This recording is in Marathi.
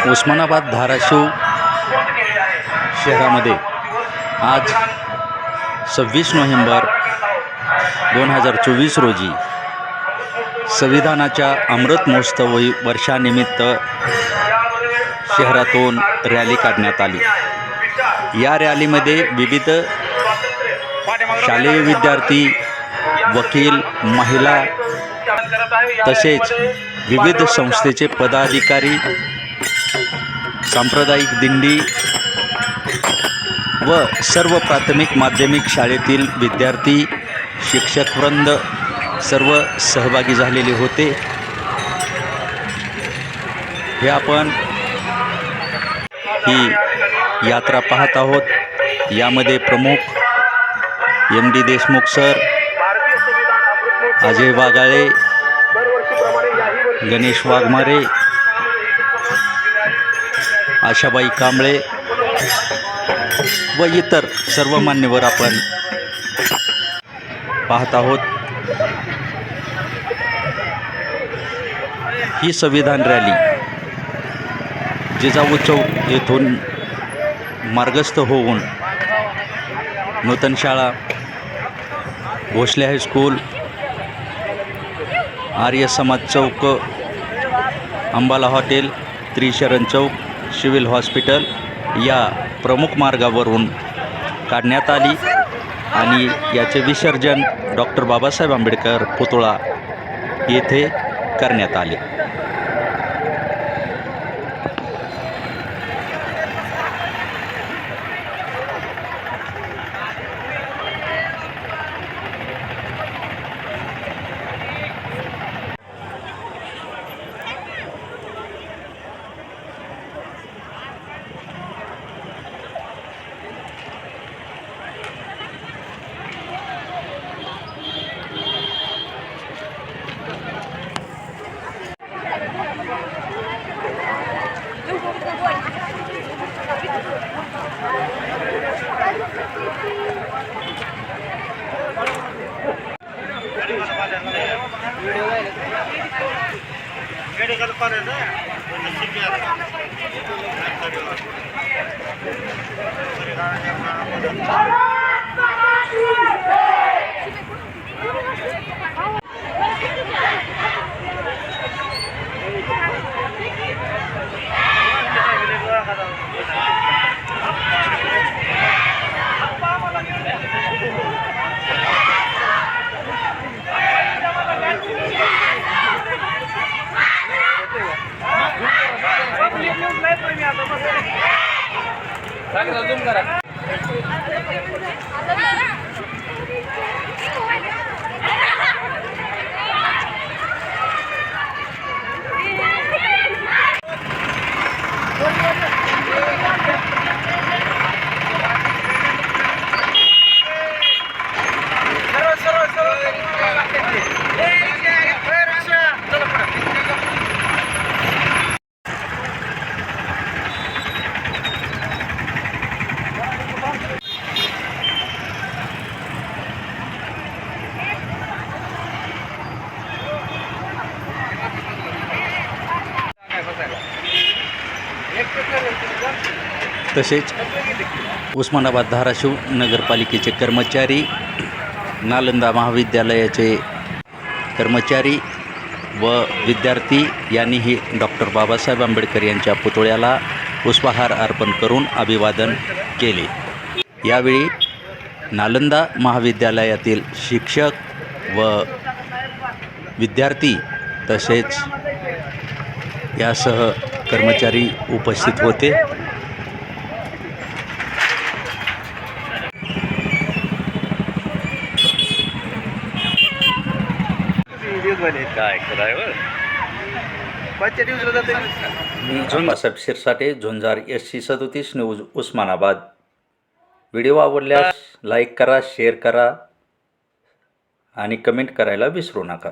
उस्मानाबाद धाराशिव शहरामध्ये आज 26 नोव्हेंबर 2024 रोजी संविधानाच्या अमृत महोत्सव वर्षानिमित्त शहरातून रॅली काढण्यात आली। या रॅलीमध्ये विविध शालेय विद्यार्थी, वकील, महिला तसेच विविध संस्थेचे पदाधिकारी, सांप्रदायिक दिंडी व सर्व प्राथमिक माध्यमिक शाळेतील विद्यार्थी, शिक्षकवृंद सर्व सहभागी झालेले होते। हे आपण ही यात्रा पाहत आहोत। यामध्ये प्रमुख MD देशमुख सर, अजय वागाळे, गणेश वाघमारे, आशाबाई कांबळे व इतर सर्व मान्यवर आपण पाहत आहोत। ही संविधान रॅली जिजाऊ चौक येथून मार्गस्थ होऊन नूतन शाळा, भोसले हायस्कूल, आर्य समाज चौक, अंबाला हॉटेल, त्रिशरण चौक, सिव्हिल हॉस्पिटल या प्रमुख मार्गावरून काढण्यात आली आणि याचे विसर्जन डॉक्टर बाबासाहेब आंबेडकर पुतळा येथे करण्यात आले। तसेच उस्मानाबाद धाराशिव नगरपालिकेचे कर्मचारी, नालंदा महाविद्यालयाचे कर्मचारी व विद्यार्थी यांनीही डॉक्टर बाबासाहेब आंबेडकर यांच्या पुतळ्याला पुष्पहार अर्पण करून अभिवादन केले। यावेळी नालंदा महाविद्यालयातील शिक्षक व विद्यार्थी तसेच यासह कर्मचारी उपस्थित होते। मी Babasaheb Shirsate, Zunjar SC 37 news, Osmanabad. Video आवडल्यास लाईक करा, शेअर करा आणि कमेंट करायला विसरू नका।